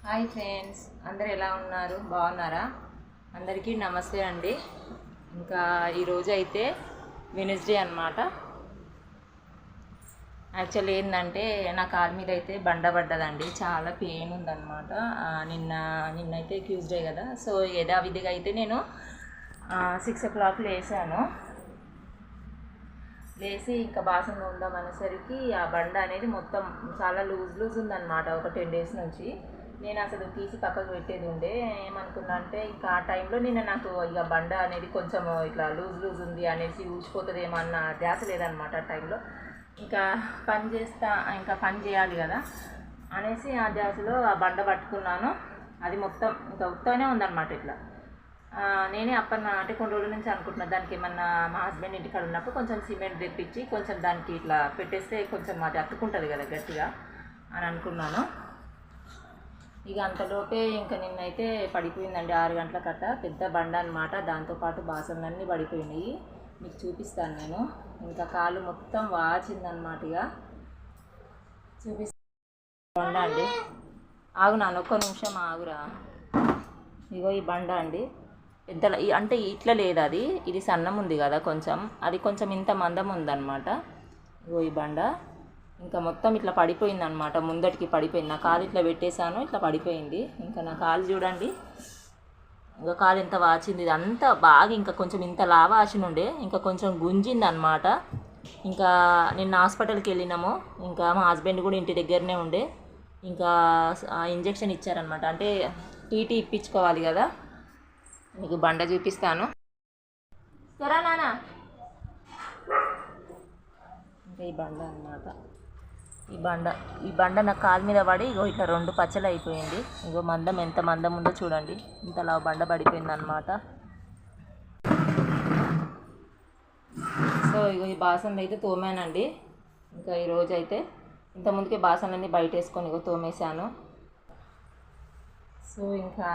Hi friends, అందరు ఎలా ఉన్నారు? బాగున్నారా? అందరికీ నమస్తే అండి. ఇంకా ఈరోజు అయితే వెనస్డే అనమాట. యాక్చువల్లీ ఏంటంటే నా కాలు మీద అయితే బండ పడ్డదండి, చాలా పెయిన్ ఉందన్నమాట. నిన్నైతే ట్యూస్డే కదా, సో యథావిధిగా అయితే నేను 6 o'clock లేచి ఇంకా బాసన ఉందాం అనేసరికి ఆ బండ అనేది మొత్తం చాలా లూజ్ ఉందన్నమాట. ఒక 10 days నుంచి నేను అసలు తీసి పక్కకు పెట్టేది ఉండే. ఏమనుకున్నా అంటే ఇంకా ఆ టైంలో నాకు ఇక బండ అనేది కొంచెం ఇట్లా లూజ్ ఉంది అనేసి ఊసిపోతుందేమో అన్న ధ్యాస లేదనమాట ఆ టైంలో. ఇంకా పని చేయాలి కదా అనేసి ఆ ధ్యాసలో ఆ బండ పట్టుకున్నాను. అది మొత్తం ఇంకా ఉత్తగానే ఉందన్నమాట. ఇట్లా నేనే అంటే కొన్ని రోజుల నుంచి అనుకుంటున్నాను, దానికి ఏమన్నా మా హస్బెండ్ ఇంటికాడ ఉన్నప్పుడు కొంచెం సిమెంట్ తెప్పించి కొంచెం దానికి ఇట్లా పెట్టేస్తే కొంచెం అది అతుక్కుంటుంది కదా గట్టిగా అని అనుకున్నాను. ఇక అంతలోపే ఇంకా నిన్నైతే పడిపోయిందండి. 6 గంటల కట్ట పెద్ద బండ అనమాట. దాంతోపాటు బాసనలన్నీ పడిపోయినాయి. మీకు చూపిస్తాను నేను. ఇంకా కాలు మొత్తం వాచిందనమాట. ఇక చూపిస్తాను. బండ అండి, ఆగు నాన్న, ఒక్క నిమిషం ఆగురా. ఇగో ఈ బండ అండి, పెద్ద అంటే ఇట్లా లేదు, ఇది సన్నం ఉంది కదా కొంచెం, అది కొంచెం ఇంత మందం ఉందన్నమాట. ఇగో ఈ బండ ఇంకా మొత్తం ఇట్లా పడిపోయింది అనమాట. ముందటికి పడిపోయింది. నా కాలు ఇట్లా పెట్టేశాను, ఇట్లా పడిపోయింది. ఇంకా నా కాలు చూడండి, ఇంకా కాలు ఎంత వాచింది. ఇది అంతా బాగా ఇంకా కొంచెం ఇంత లావాచినుండే, ఇంకా కొంచెం గుంజింది అనమాట. ఇంకా నిన్న హాస్పిటల్కి వెళ్ళినాము. ఇంకా మా హస్బెండ్ కూడా ఇంటి దగ్గరనే ఉండే. ఇంకా ఇంజెక్షన్ ఇచ్చారనమాట. అంటే టీటీ ఇప్పించుకోవాలి కదా. మీకు బండ చూపిస్తాను, సరే నాన్న. ఇంకా ఈ బండ అనమాట. ఈ బండ నా కాలు మీద పడి ఇగో ఇట్లా 2 పచ్చలు అయిపోయింది. ఇగో మందం ఎంత మందం ఉందో చూడండి, ఇంతలా బండ పడిపోయింది అనమాట. సో ఇగో ఈ బాసనలు అయితే తోమానండి. ఇంకా ఈరోజు అయితే ఇంతకుముందుకే బాసనలన్నీ బయట వేసుకొని ఇగో తోమేశాను. సో ఇంకా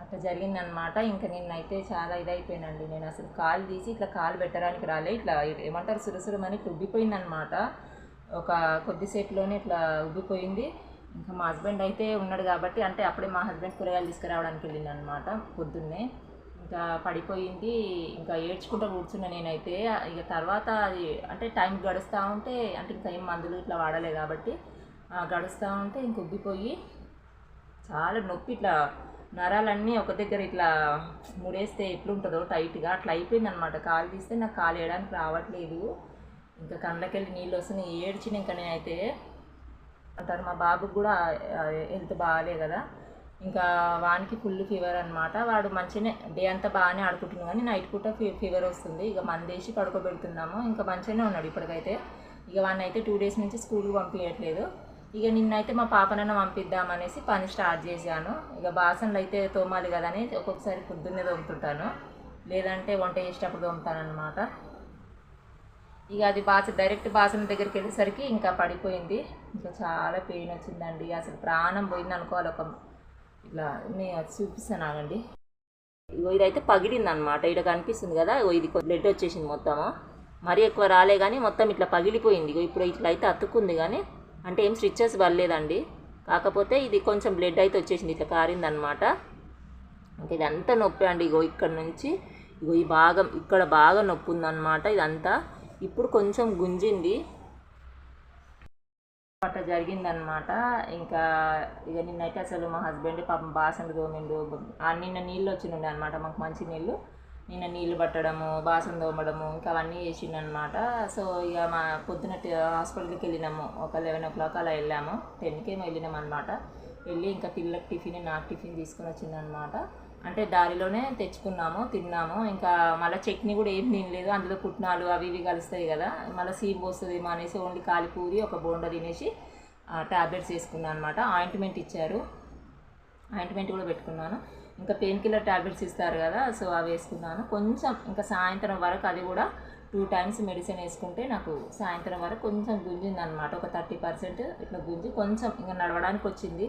అట్లా జరిగిందనమాట. ఇంకా నిన్నైతే చాలా ఇదైపోయినండి. నేను అసలు కాలు తీసి ఇట్లా కాలు పెట్టడానికి రాలే. ఇట్లా ఏమంటారు, సురసురమని ఇట్లా ఉబ్బిపోయిందనమాట. ఒక కొద్దిసేపులోనే ఇట్లా ఉబ్బిపోయింది. ఇంకా మా హస్బెండ్ అయితే ఉన్నాడు కాబట్టి, అంటే అప్పుడే మా హస్బెండ్ కూరగాయలు తీసుకురావడానికి వెళ్ళింది అనమాట పొద్దున్నే. ఇంకా పడిపోయింది. ఇంకా ఏడ్చుకుంటూ కూర్చున్నా నేనైతే. ఇక తర్వాత అది అంటే టైం గడుస్తూ ఉంటే, అంటే ఇంకా ఏం మందులు ఇట్లా వాడలే కాబట్టి గడుస్తూ ఉంటే ఇంక ఉబ్బిపోయి చాలా నొప్పి, ఇట్లా నరాలన్నీ ఒక దగ్గర ఇట్లా ముడేస్తే ఎట్లుంటుందో టైట్గా అట్లా అయిపోయిందనమాట. కాలు తీస్తే నాకు కాలు వేయడానికి రావట్లేదు. ఇంకా కళ్ళకెళ్ళి నీళ్ళు వస్తున్నాయి. ఏడ్చిన ఇంకా నేనైతే. అంటారు మా బాబుకి కూడా హెల్త్ బాగాలే కదా. ఇంకా వానికి ఫుల్ ఫీవర్ అనమాట. వాడు మంచిగానే డే అంతా బాగానే ఆడుకుంటున్నాడు, కానీ నైట్ పూట ఫీవర్ వస్తుంది. ఇక మందేసి పడుకోబెడుతున్నాము. ఇంకా మంచిగానే ఉన్నాడు ఇప్పటికైతే. ఇక వాడిని అయితే 2 days నుంచి స్కూల్కి పంపించట్లేదు. ఇక నిన్నైతే మా పాపనైనా పంపిద్దామనేసి పని స్టార్ట్ చేశాను. ఇక బాసనలు అయితే తోమాలి కదా అని ఒక్కొక్కసారి పొద్దున్నే తోముతుంటాను, లేదంటే వంట చేసేటప్పుడు తోముతానమాట. ఇక అది డైరెక్ట్ బాసన దగ్గరికి వెళ్ళేసరికి ఇంకా పడిపోయింది. ఇంకా చాలా పెయిన్ వచ్చిందండి. అసలు ప్రాణం పోయింది అనుకోవాలి. ఇట్లా నేను చూపిస్తాను ఆగండి. ఇగో ఇదైతే పగిలింది అనమాట. ఇక్కడ కనిపిస్తుంది కదా, ఇది బ్లడ్ వచ్చేసింది మొత్తము. మరీ ఎక్కువ రాలే కానీ మొత్తం ఇట్లా పగిలిపోయింది. ఇప్పుడు ఇట్లా అయితే అతుక్కుంది, కానీ అంటే ఏం స్టిచెస్ పడలేదండి. కాకపోతే ఇది కొంచెం బ్లడ్ అయితే వచ్చేసింది, ఇట్లా కారిందనమాట. అంటే ఇదంతా నొప్పి అండి. ఇక్కడ నుంచి ఈ భాగం ఇక్కడ బాగా నొప్పి ఉందన్నమాట. ఇదంతా ఇప్పుడు కొంచెం గుంజింది. అట్లా జరిగిందనమాట. ఇంకా ఇక నిన్నైతే అసలు మా హస్బెండ్ పాపం బాసనలు తోమిండు. నిన్న నీళ్ళు వచ్చిండే అనమాట మాకు, మంచి నీళ్ళు. నిన్న నీళ్ళు పట్టడము, బాసన తోమడము, ఇంకా అవన్నీ చేసిండనమాట. సో ఇక మా పొద్దున హాస్పిటల్కి వెళ్ళినాము. ఒక 11 o'clock అలా వెళ్ళాము. 10కి వెళ్ళినాము అనమాట. వెళ్ళి ఇంకా పిల్లలకి టిఫిన్, నాకు టిఫిన్ తీసుకుని వచ్చిందనమాట. అంటే దారిలోనే తెచ్చుకున్నాము, తిన్నాము. ఇంకా మళ్ళీ చట్నీ కూడా ఏం తినలేదు. అందులో పుట్నాలు అవి ఇవి కలుస్తాయి కదా, మళ్ళీ సీమ్ పోస్తుందేమో అనేసి ఓన్లీ కాలిపూరి ఒక బోండా తినేసి ట్యాబ్లెట్స్ వేసుకున్నాను అనమాట. ఆయింట్మెంట్ ఇచ్చారు, ఆయింట్మెంట్ కూడా పెట్టుకున్నాను. ఇంకా పెయిన్ కిల్లర్ ట్యాబ్లెట్స్ ఇస్తారు కదా, సో అవి వేసుకున్నాను. కొంచెం ఇంకా సాయంత్రం వరకు అది కూడా 2 times మెడిసిన్ వేసుకుంటే నాకు సాయంత్రం వరకు కొంచెం గుంజింది అనమాట. ఒక 30% ఇట్లా గుంజి కొంచెం ఇంకా నడవడానికి వచ్చింది.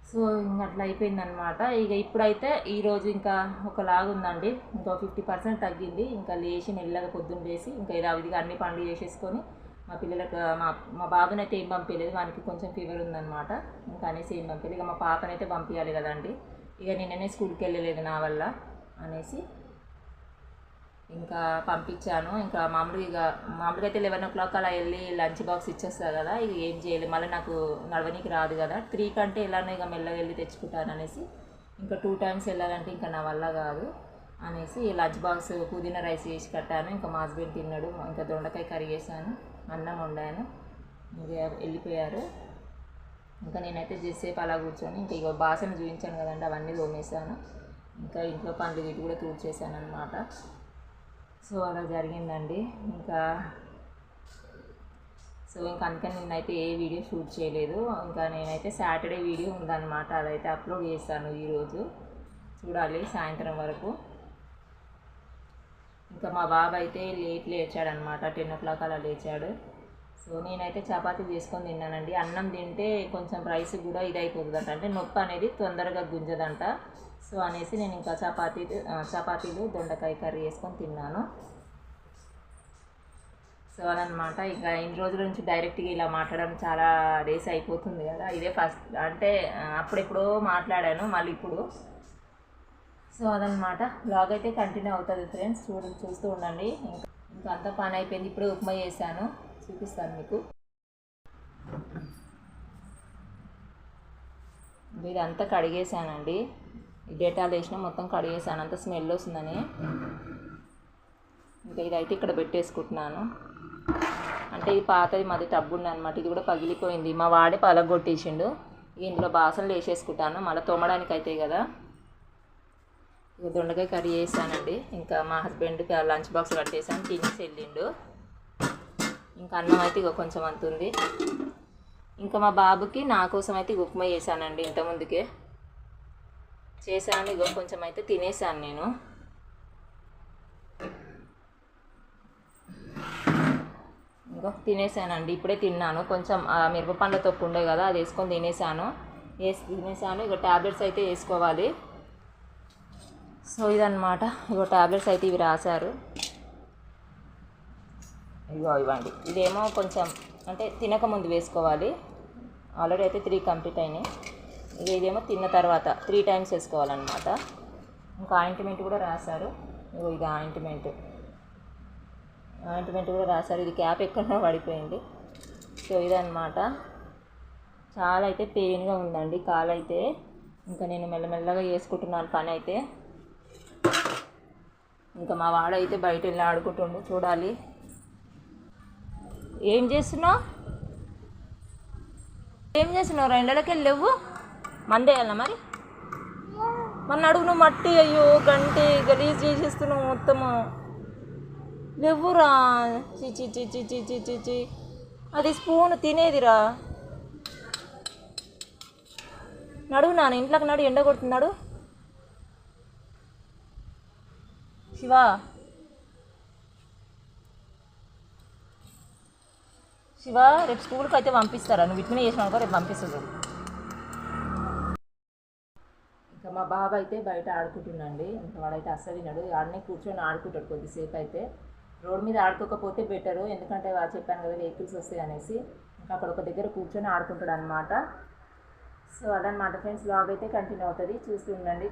సో ఇంకా అట్లా అయిపోయిందనమాట. ఇక ఇప్పుడైతే ఈరోజు ఇంకా ఒకలాగా ఉందండి. ఇంకా 50% తగ్గింది. ఇంకా లేచి మెల్లగా పొద్దున్న లేచి ఇంకా యథావిధిగా అన్ని పనులు చేసేసుకొని మా పిల్లలకు మా బాబునైతే ఏం పంపించలేదు, వానికి కొంచెం ఫీవర్ ఉందన్నమాట. ఇంకా అనేసి ఏం పంపించలేదు. ఇక మా పాపనైతే పంపించాలి కదండి. ఇక నిన్ననే స్కూల్కి వెళ్ళలేదు నా వల్ల అనేసి ఇంకా పంపించాను. ఇంకా మామూలుగా అయితే 11 o'clock అలా వెళ్ళి లంచ్ బాక్స్ ఇచ్చేస్తారు కదా. ఇక ఏం చేయలేదు, మళ్ళీ నాకు నడవనికి రాదు కదా. 3 కంటే ఎలానో ఇక మెల్లగా వెళ్ళి తెచ్చుకుంటాను అనేసి ఇంకా 2 times వెళ్ళాలంటే ఇంకా నా వల్ల కాదు అనేసి లంచ్ బాక్స్ పుదీనా రైస్ చేసి కట్టాను. ఇంకా మా హస్బెండ్ తిన్నాడు. ఇంకా దొండకాయ కర్రీ చేశాను, అన్నం వండాను. ఇంకా వెళ్ళిపోయారు. ఇంకా నేనైతే చేసేపు అలా కూర్చొని ఇంకా ఇక బాసన చూపించాను కదండి, అవన్నీ తోమేశాను. ఇంకా ఇంట్లో పనులు వీటి కూడా తూర్చేసాను అనమాట. సో అలా జరిగిందండి. ఇంకా అందుకని నిన్నైతే ఏ వీడియో షూట్ చేయలేదు. ఇంకా నేనైతే సాటర్డే వీడియో ఉందన్నమాట, అదైతే అప్లోడ్ చేస్తాను ఈరోజు, చూడాలి సాయంత్రం వరకు. ఇంకా మా బాబు అయితే లేచాడనమాట, 10 o'clock అలా లేచాడు. సో నేనైతే చపాతీ చేసుకొని తిన్నానండి. అన్నం తింటే కొంచెం రైస్ కూడా ఇదైపోతుందంట, అంటే నొప్పి అనేది తొందరగా గుంజదంట. సో అనేసి నేను ఇంకా చపాతీలు దొండకాయ కర్రీ వేసుకొని తిన్నాను. సో అదనమాట. ఇంకా ఇన్ని రోజుల నుంచి డైరెక్ట్గా ఇలా మాట్లాడడం చాలా డేస్ అయిపోతుంది కదా, ఇదే ఫస్ట్, అంటే అప్పుడెప్పుడో మాట్లాడాను మళ్ళీ ఇప్పుడు. సో అదనమాట. బ్లాగ్ అయితే కంటిన్యూ అవుతుంది ఫ్రెండ్స్, చూస్తూ ఉండండి. ఇంకా అంత పని అయిపోయింది, ఇప్పుడు ఉప్మా చేశాను, చూపిస్తాను మీకు. ఇదంతా కడిగేసానండి, డేటాలు వేసిన మొత్తం కడిగేసాను, అంత స్మెల్ వస్తుందని. ఇంకా ఇదైతే ఇక్కడ పెట్టేసుకుంటున్నాను. అంటే ఇది పాతది, మాది టబ్బు ఉందన్నమాట, ఇది కూడా పగిలిపోయింది, మా వాడే పలగొట్టేసిండు. ఇందులో బాసనలు వేసేసుకుంటాను, మళ్ళీ తోమడానికి అవుతాయి కదా. ఇక దొండకాయ కర్రీ చేశానండి. ఇంకా మా హస్బెండ్కి లంచ్ బాక్స్ కట్టేసాను, తినేసి వెళ్ళిండు. ఇంకా అన్నం అయితే ఇక కొంచెం అంతుంది. ఇంకా మా బాబుకి నా కోసం అయితే ఉప్మా చేశానండి, ఇంతకుముందుకే చేశాను. ఇక కొంచెం అయితే తినేసాను నేను. ఇంకా తినేసానండి, ఇప్పుడే తిన్నాను. కొంచెం మిరపపండ్ల తొక్కు ఉండే కదా, అది వేసుకొని తినేసాను. ఇక ట్యాబ్లెట్స్ అయితే వేసుకోవాలి. సో ఇదన్నమాట. ఇగో ట్యాబ్లెట్స్ అయితే ఇవి రాశారు, ఇగో ఇవ్వండి. ఇదేమో కొంచెం అంటే తినకముందు వేసుకోవాలి, ఆల్రెడీ అయితే 3 కంప్లీట్ అయినాయి. ఇదేమో తిన్న తర్వాత 3 times వేసుకోవాలన్నమాట. ఇంకా ఆయింట్మెంట్ కూడా రాశారు, ఇగో ఇది ఆయింట్మెంట్ కూడా రాశారు. ఇది క్యాప్ ఎక్కడో పడిపోయింది. సో ఇదన్నమాట. చాలా అయితే పెయిన్గా ఉందండి కాలు అయితే. ఇంకా నేను మెల్లమెల్లగా చేసుకుంటున్నాను పని అయితే. ఇంకా మా వాడైతే బయట వెళ్ళి ఆడుకుంటుండు, చూడాలి. ఏం చేస్తున్నావు ఎండలకి వెళ్ళి లేవు, మందేయాలన్నా మరి అడుగు నువ్వు. మట్టి అయ్యో గంటి గలీజ్ చేసేస్తున్నావు మొత్తము, లేవురా. చిచి అది స్పూన్ తినేదిరా. నడువు నాన్న, ఇంట్లోకి నడు, ఎండ కొడుతున్నాడు. శివ రేపు స్కూల్కి అయితే పంపిస్తారా? నువ్వు ఇట్లనే చేసినావు, రేపు పంపిస్తుంది. ఇంకా మా బాబు అయితే బయట ఆడుకుంటుండండి. ఇంకా వాడైతే అస్సలు వినడు, ఆడనే కూర్చొని ఆడుకుంటాడు కొద్దిసేపు అయితే. రోడ్ మీద ఆడుకోకపోతే బెటరు, ఎందుకంటే చెప్పాను కదా వెహికల్స్ వస్తాయి అనేసి. ఇంకా అక్కడ ఒక దగ్గర కూర్చొని ఆడుకుంటాడు అనమాట. సో అదనమాట ఫ్రెండ్స్, బ్లాగ్ అయితే కంటిన్యూ అవుతుంది, చూస్తూ ఉండండి.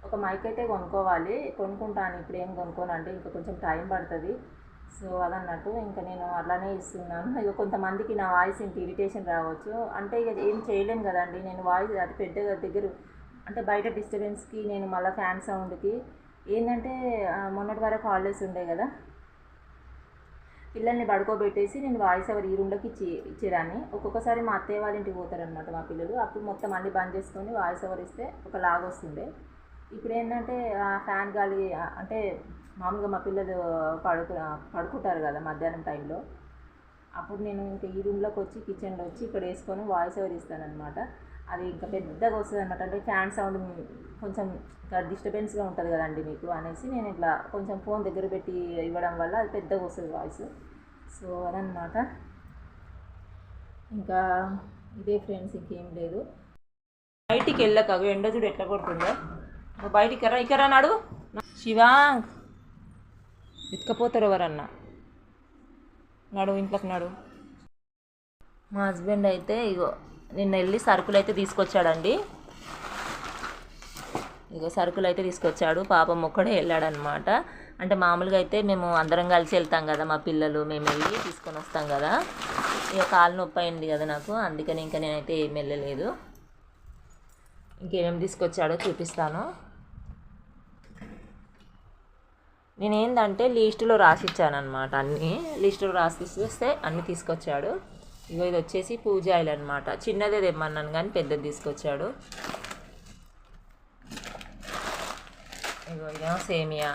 ఒక మైక్ అయితే కొనుక్కుంటాను, ఇప్పుడు ఏం కొనుక్కోనంటే ఇంకా కొంచెం టైం పడుతుంది. సో అదన్నట్టు ఇంకా నేను అలానే ఇస్తున్నాను. ఇక కొంతమందికి నా వాయిస్ ఇంక ఇరిటేషన్ రావచ్చు, అంటే ఇక ఏం చేయలేను కదండి. నేను వాయిస్ అది పెద్దగా దగ్గర అంటే బయట డిస్టర్బెన్స్కి, నేను మళ్ళీ ఫ్యాన్ సౌండ్కి ఏంటంటే మొన్నటి వరకు హాలిడేస్ ఉండే కదా, పిల్లల్ని పడుకోబెట్టేసి నేను వాయిస్ ఓవర్ ఈ రూమ్లోకి ఇచ్చేదాన్ని. ఒక్కొక్కసారి మా అత్తయ్య వాళ్ళ ఇంటికి పోతారనమాట మా పిల్లలు, అప్పుడు మొత్తం అన్ని బంద్ చేసుకొని వాయిస్ ఓవర్ ఇస్తే ఒక లాగ్ వస్తుండే. ఇప్పుడు ఏంటంటే ఫ్యాన్ గాలి, అంటే మామూలుగా మా పిల్లలు పడుకుంటారు కదా మధ్యాహ్నం టైంలో, అప్పుడు నేను ఇంకా ఈ రూమ్లోకి వచ్చి కిచెన్లో వచ్చి ఇక్కడ వేసుకొని వాయిస్ ఓవర్ ఇస్తానమాట. అది ఇంకా పెద్దగా వస్తుంది అనమాట, అంటే ఫ్యాన్ సౌండ్ కొంచెం ఇంకా డిస్టర్బెన్స్గా ఉంటుంది కదండి మీకు అనేసి నేను ఇట్లా కొంచెం ఫోన్ దగ్గర పెట్టి ఇవ్వడం వల్ల అది పెద్దగా వస్తుంది వాయిస్. సో అదనమాట. ఇంకా ఇదే ఫ్రెండ్స్, ఇంకేం లేదు. బయటికి వెళ్ళక ఎండ చూడు ఎట్లా కొడుతుందో. బయటికి ఇక్కడ నాడు శివా ఎత్తుకపోతారు ఎవరన్నా. నడు ఇంట్లోకి నడు. మా హస్బెండ్ అయితే ఇగో నిన్న వెళ్ళి సరుకులు అయితే తీసుకొచ్చాడండి. ఇగో సరుకులు అయితే తీసుకొచ్చాడు. పాపం ఒక్కడే వెళ్ళాడనమాట. అంటే మామూలుగా అయితే మేము అందరం కలిసి వెళ్తాం కదా, మా పిల్లలు మేము వెళ్ళి తీసుకొని వస్తాం కదా. ఇక కాలు నొప్పి అయింది కదా నాకు, అందుకని ఇంకా నేనైతే ఏం వెళ్ళలేదు. ఇంకేమేమి తీసుకొచ్చాడో చూపిస్తాను. నేనేందంటే లిస్టులో రాసిచ్చానమాట, అన్నీ లిస్టులో రాసిస్తే అన్నీ తీసుకొచ్చాడు. ఇగో ఇది వచ్చేసి పూజ ఆయిల్ అనమాట. చిన్నదే తెమ్మన్నాను కానీ పెద్దది తీసుకొచ్చాడు. ఇగో ఇదేమో సేమియా.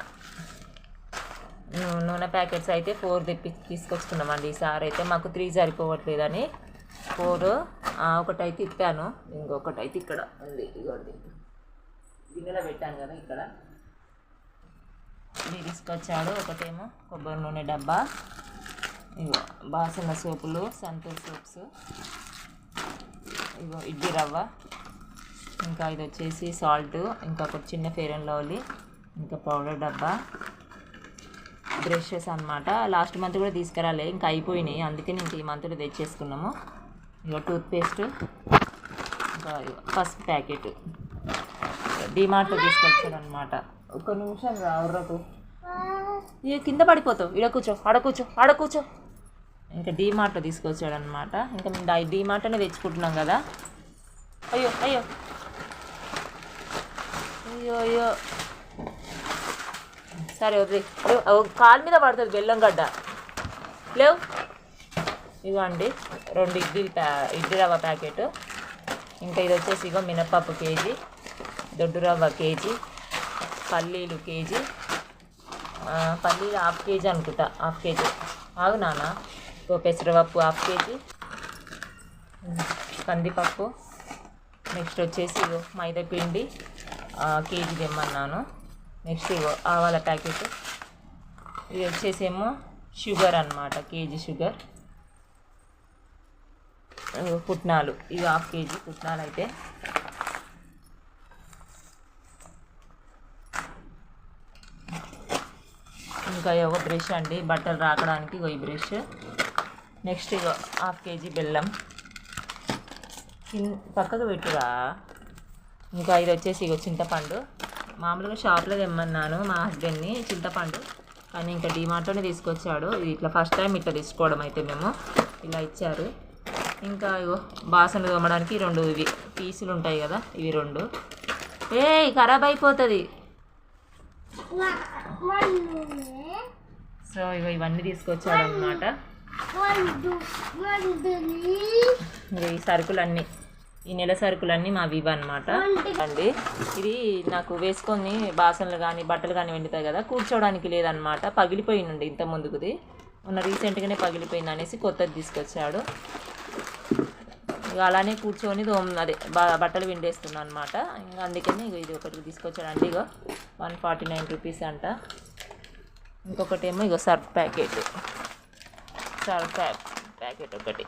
నూనె ప్యాకెట్స్ అయితే 4 తీసుకొచ్చుకున్నామండి. ఈసారి అయితే మాకు 3 సరిపోవట్లేదని 4 ఒకటైతే ఇప్పాను, ఇంకొకటి అయితే ఇక్కడ ఉంది. ఇగోండి గిన్నెలో పెట్టాను కదా, ఇక్కడ ఇది తీసుకొచ్చాడు. ఒకటేమో కొబ్బరి నూనె డబ్బా, ఇగో బాసన సోపులు, సంతూర్ సోప్స్, ఇగో ఇడ్లీ రవ్వ, ఇంకా ఇది వచ్చేసి సాల్ట్, ఇంకా ఒక చిన్న ఫెయిర్ అండ్ లవ్లీ, ఇంకా పౌడర్ డబ్బా, బ్రషెస్ అనమాట. లాస్ట్ మంత్ కూడా తీసుకురాలే, ఇంకా అయిపోయినాయి, అందుకని ఇంక ఈ మంత్లో తెచ్చేసుకున్నాము. ఇక టూత్పేస్ట్, ఇంకా ఫస్ట్ ప్యాకెట్ డిమార్ట్లో తీసుకొచ్చాడు అనమాట. ఒక నిమిషం రావురకు, ఇక కింద పడిపోతావు. ఇడ కూర్చో, ఆడ కూర్చో. ఇంకా డిమార్ట్లో తీసుకొచ్చాడు అనమాట. ఇంకా మేము డిమార్ట్లోనే తెచ్చుకుంటున్నాం కదా. అయ్యో అయ్యో అయ్యో అయ్యో సరే వదిలే. కాలు మీద పడుతుంది బెల్లం గడ్డ, లేవు. ఇవ్వండి 2 ఇడ్లీ రవ్వ ప్యాకెట్. ఇంకా ఇది వచ్చేసి ఇగో మినప్పప్పు కేజీ, దొడ్డు రవ్వ కేజీ, పల్లీలు కేజీ, పల్లీలు హాఫ్ కేజీ అనుకుంటా, హాఫ్ కేజీ. ఆగు నాన్న. పెసరపప్పు హాఫ్ కేజీ, కందిపప్పు. నెక్స్ట్ వచ్చేసి ఇగో మైదా పిండి కేజీ తెమ్మన్నాను. నెక్స్ట్ ఇగో ఆవాల ప్యాకెట్. ఇది వచ్చేసేమో షుగర్ అనమాట, కేజీ షుగర్. పుట్నాలు, ఇవి హాఫ్ కేజీ పుట్నాలు అయితే. ఇంకా ఒక బ్రష్ అండి, బట్టలు రాకడానికి ఇగో ఈ బ్రష్. నెక్స్ట్ ఇగో హాఫ్ కేజీ బెల్లం, పక్కకు పెట్టురా. ఇంకా ఇది వచ్చేసి ఇగో చింతపండు. మామూలుగా షాప్లో తెమ్మన్నాను మా హస్బెండ్ని చింతపండు, కానీ ఇంకా డిమార్ట్లోనే తీసుకొచ్చాడు. ఇది ఇట్లా ఫస్ట్ టైం ఇట్లా తీసుకోవడం అయితే మేము, ఇలా ఇచ్చారు. ఇంకా ఇగో బాసనలు తోమడానికి 2 ఇవి పీసులు ఉంటాయి కదా, ఇవి 2. ఖరాబ్ అయిపోతుంది. సో ఇగో ఇవన్నీ తీసుకొచ్చాడు అనమాట. ఈ సరుకులన్నీ, ఈ నెల సరుకులన్నీ మా వివ అనమాట అండి. ఇది నాకు వేసుకొని బాసనలు కానీ బట్టలు కానీ వెండుతాయి కదా, కూర్చోవడానికి లేదనమాట. పగిలిపోయిందండి ఇంత ముందుకుది, మొన్న రీసెంట్గానే పగిలిపోయింది అనేసి కొత్తది తీసుకొచ్చాడు. ఇక అలానే కూర్చొని అదే బట్టలు విండేస్తున్నాను అనమాట. ఇంకా అందుకని ఇది ఒకటి తీసుకొచ్చాడండి. ఇగో 149 రూపీస్ అంట. ఇంకొకటేమో ఇగో సర్ఫ్ ప్యాకెట్, ఒకటి.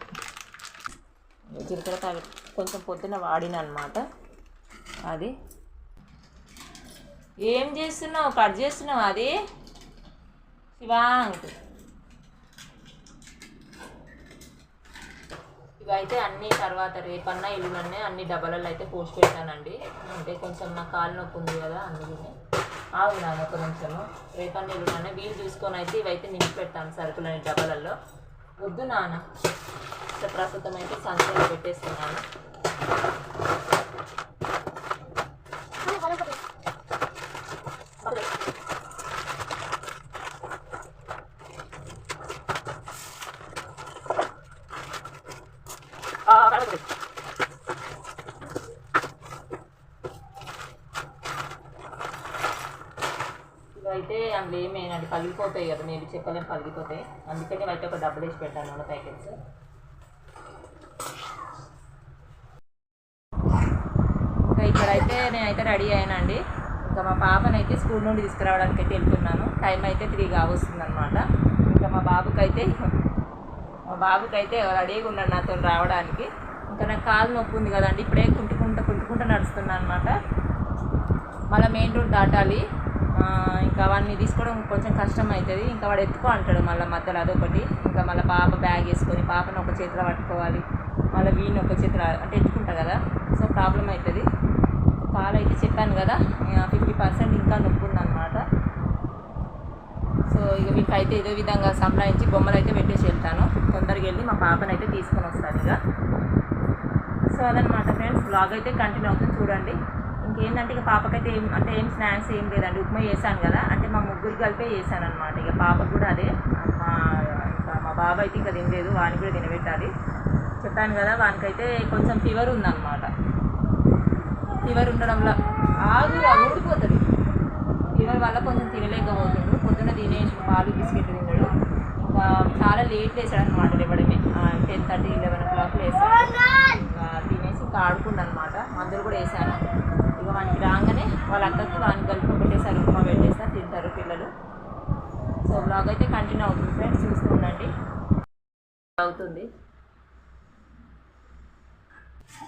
జీలకర్ర ప్యాకెట్ కొంచెం పొద్దున వాడిన అనమాట. అది ఏం చేస్తున్నావు, కట్ చేస్తున్నావు అది శివాంక్. ఇవైతే అన్నీ తర్వాత రేపన్నా ఎల్లుండనే అన్ని డబ్బాలలో అయితే పోస్ట్ పెట్టానండి. అంటే కొంచెం నా కాలు నొప్పి ఉంది కదా, అందుకనే ఆగున్నాను ఒక నిమిషము. రేపన్నా ఎల్లుండనే వీలు చూసుకొని అయితే ఇవైతే నింపి పెడతాను సరుకులని డబ్బాలలో. వద్దు నాన్న, ప్రస్తుతం అయితే సంచులో పెట్టేస్తున్నాను. ఇవైతే అందులో ఏమేనండి పగిలిపోతాయి కదా, మేబీ చెప్పలేము, పగిలిపోతాయి. అందుకని అయితే ఒక డబ్బులు వేసి పెట్టాను 100 ప్యాకెట్స్. ఇంకా ఇక్కడైతే నేనైతే రెడీ అయ్యానండి. ఇంకా మా పాపనైతే స్కూల్ నుండి తీసుకురావడానికి అయితే వెళ్తున్నాను. టైం అయితే 3 కావస్తుంది అనమాట. ఇంకా మా బాబుకైతే రెడీగా ఉన్నాడు నాతో రావడానికి. ఇంకా నాకు కాలు నొప్పి ఉంది కదండి, ఇప్పుడే కుంటుకుంటూ నడుస్తున్నాను అనమాట. మళ్ళీ మెయిన్ రోడ్ దాటాలి. ఇంకా వాడిని తీసుకోవడం కొంచెం కష్టం అవుతుంది. ఇంకా వాడు ఎత్తుకో అంటాడు మళ్ళీ మధ్యలో, అదొకటి. ఇంకా మళ్ళీ పాప బ్యాగ్ వేసుకొని పాపను ఒక చేతిలో పట్టుకోవాలి, మళ్ళీ వీడిని ఒక చేతిలో అంటే ఎత్తుకుంటా కదా, సో ప్రాబ్లం అవుతుంది. కాలు అయితే చెప్పాను కదా 50% ఇంకా నొప్పి ఉందన్నమాట. సో ఇక వీటికైతే ఏదో విధంగా సంప్రదించి బొమ్మలు అయితే పెట్టేసి వెళ్తాను. తొందరగా వెళ్ళి మా పాపను అయితే తీసుకొని వస్తాను ఇక. సో అదనమాట ఫ్రెండ్స్, వ్లాగ్ అయితే కంటిన్యూ అవుతుంది చూడండి. ఇంకేంటంటే ఇక పాపకైతే ఏం స్నాక్స్ ఏం లేదండి, ఉప్మా చేశాను కదా, అంటే మా ముగ్గురు కలిపే చేశాను అనమాట. ఇక పాపకు కూడా అదే, ఇంకా మా బాబు అయితే ఇంకా తినలేదు, వానికి కూడా తినబెట్టాలి. చెప్పాను కదా వానికైతే కొంచెం ఫీవర్ ఉందన్నమాట. ఫీవర్ ఉండడంలో ఊడిపోతుంది. ఫీవర్ వల్ల కొంచెం తినలేకపోతుండు. పొద్దున్న తినేసి పాలు బిస్కెట్ తిన్నాడు. ఇంకా చాలా లేట్ వేసాడు అనమాట, లేవడమే 10:30, 11 o'clock వేసాడు. ఇంకా తినేసి ఇంకా ఆడుకుండు అనమాట. మందులు కూడా వేసాను. ఇక వానికి రాగానే వాళ్ళ అక్కకి వానికి కలిపి పెట్టేసారు, ఉప్మా పెట్టేసా, తింటారు పిల్లలు. సో బ్లాగ్ అయితే కంటిన్యూ అవుతుంది ఫ్రెండ్స్, చూస్తూ ఉండండి. అవుతుంది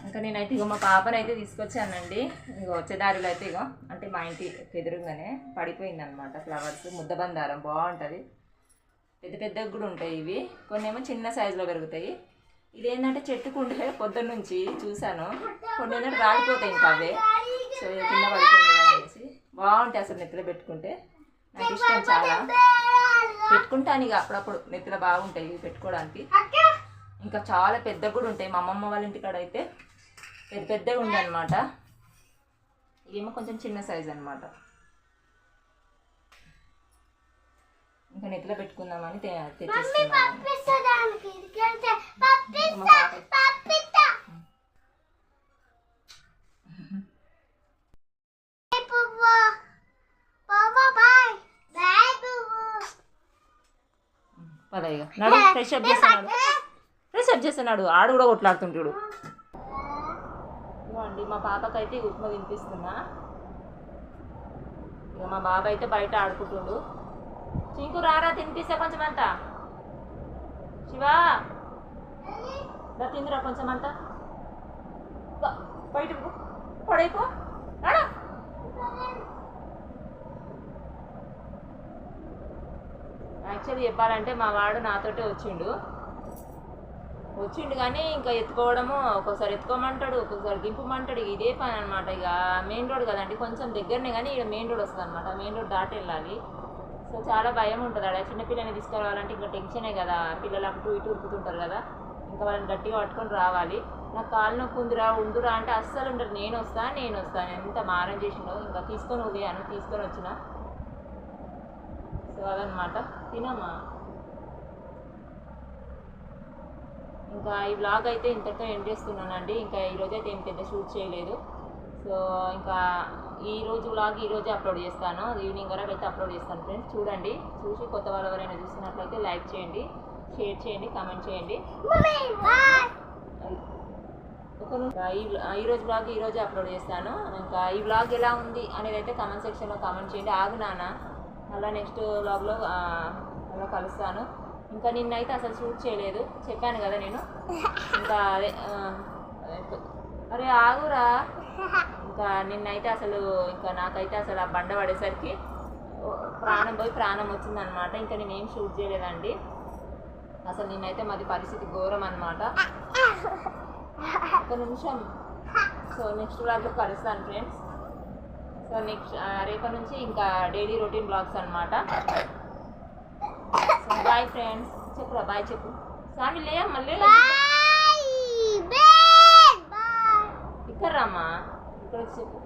ఇంకా నేనైతే ఇగో మా పాపను అయితే తీసుకొచ్చానండి. ఇగో వచ్చే దారిలో అయితే ఇగో అంటే మా ఇంటి ఎదురుగానే పడిపోయింది అనమాట ఫ్లవర్స్, ముద్దబందారం బాగుంటుంది. పెద్ద పెద్దగా కూడా ఉంటాయి ఇవి, కొన్ని ఏమో చిన్న సైజులో పెరుగుతాయి. ఇదేంటంటే చెట్టుకుంటే పొద్దున్న నుంచి చూశాను, కొన్ని ఏంటంటే రాలిపోతాయి ఇంకా అవే. సో కింద పడిపోయింది కదా అనేసి బాగుంటాయి అసలు నెత్తిలో పెట్టుకుంటే, నాకు ఇష్టం చాలా. పెట్టుకుంటాను ఇక అప్పుడప్పుడు, నెత్తిలో బాగుంటాయి పెట్టుకోవడానికి. ఇంకా చాలా పెద్దగా కూడా ఉంటాయి. మా అమ్మమ్మ వాళ్ళ ఇంటికాడ అయితే పెద్ద పెద్దగా ఉండే అనమాట. ఇవేమో కొంచెం చిన్న సైజ్ అనమాట. ఇంకా నెత్తిలో పెట్టుకుందామని తెచ్చేస్తున్నాను. పదయ్య నడు, ఫ్రెష్ అప్ చేస్తున్నాడు, ఆడు కూడా కొట్లాడుతుంటాడు. ఇవ్వండి మా పాపకైతే ఉప్మా తినిపిస్తున్నా. ఇక మా బాబు అయితే బయట ఆడుకుంటుండు. చింకు రారా తినిపిస్తా కొంచెం అంతా. శివా తిందిరా కొంచెం అంతా, బయటకు పడైపో. యాక్చువల్లీ చెప్పాలంటే మా వాడు నాతోటే వచ్చిండు కానీ ఇంకా ఎత్తుకోవడము, ఒక్కొక్కసారి ఎత్తుకోమంటాడు, ఒక్కొక్కసారి దింపమంటాడు. ఇదే పని అనమాట. ఇక మెయిన్ రోడ్ కదండి, కొంచెం దగ్గరనే కానీ ఇక్కడ మెయిన్ రోడ్ వస్తుంది అనమాట. మెయిన్ రోడ్ దాటి వెళ్ళాలి. సో చాలా భయం ఉంటుంది అక్కడ. చిన్నపిల్లని తీసుకురావాలంటే ఇంకా టెన్షనే కదా, పిల్లలు అటు ఇటు ఉరుకుతుంటారు కదా, ఇంకా వాళ్ళని గట్టిగా పట్టుకొని రావాలి. నాకు కాలు నొప్పి ఉందిరా అంటే అస్సలు ఉండరు. నేను వస్తాను ఎంత మారం చేసిండో. ఇంకా తీసుకొని వచ్చిన. సో అదనమాట. తినమ్మా. ఇంకా ఈ వ్లాగ్ అయితే ఇంతటితో ఎండ్ చేస్తున్నానండి. ఇంకా ఈరోజు అయితే ఏం పెద్ద షూట్ చేయలేదు. సో ఇంకా ఈరోజు వ్లాగ్ ఈరోజే అప్లోడ్ చేస్తాను, ఈవినింగ్ వరకు అయితే అప్లోడ్ చేస్తాను ఫ్రెండ్స్. చూడండి, చూసి కొత్త వాళ్ళు ఎవరైనా చూస్తున్నట్లయితే లైక్ చేయండి, షేర్ చేయండి, కామెంట్ చేయండి. ఈరోజు వ్లాగ్ ఈరోజే అప్లోడ్ చేస్తాను. ఇంకా ఈ వ్లాగ్ ఎలా ఉంది అనేది అయితే కామెంట్ సెక్షన్లో కామెంట్ చేయండి. ఆగు నాన్న, అలా నెక్స్ట్ వ్లాగ్లో అలా కలుస్తాను. ఇంకా నిన్నైతే అసలు షూట్ చేయలేదు, చెప్పాను కదా నేను. ఇంకా అరే ఆగురా. ఇంకా నిన్నైతే అసలు నాకైతే అసలు ఆ బండ పడేసరికి ప్రాణం పోయి ప్రాణం వచ్చిందనమాట. ఇంకా నేనేం షూట్ చేయలేదండి అసలు. నిన్నైతే మాది పరిస్థితి ఘోరం అనమాట. ఒక నిమిషం. సో నెక్స్ట్ వ్లాగ్లో కలుస్తాను ఫ్రెండ్స్. సో నెక్స్ట్ రేపటి నుంచి ఇంకా డైలీ రొటీన్ బ్లాగ్స్ అనమాట. So bye friends. చెప్పురా బాయ్ చెప్పు. సామి మళ్ళీ ఇక్కడ రామ్మా, ఇక్కడ వచ్చి చెప్పు.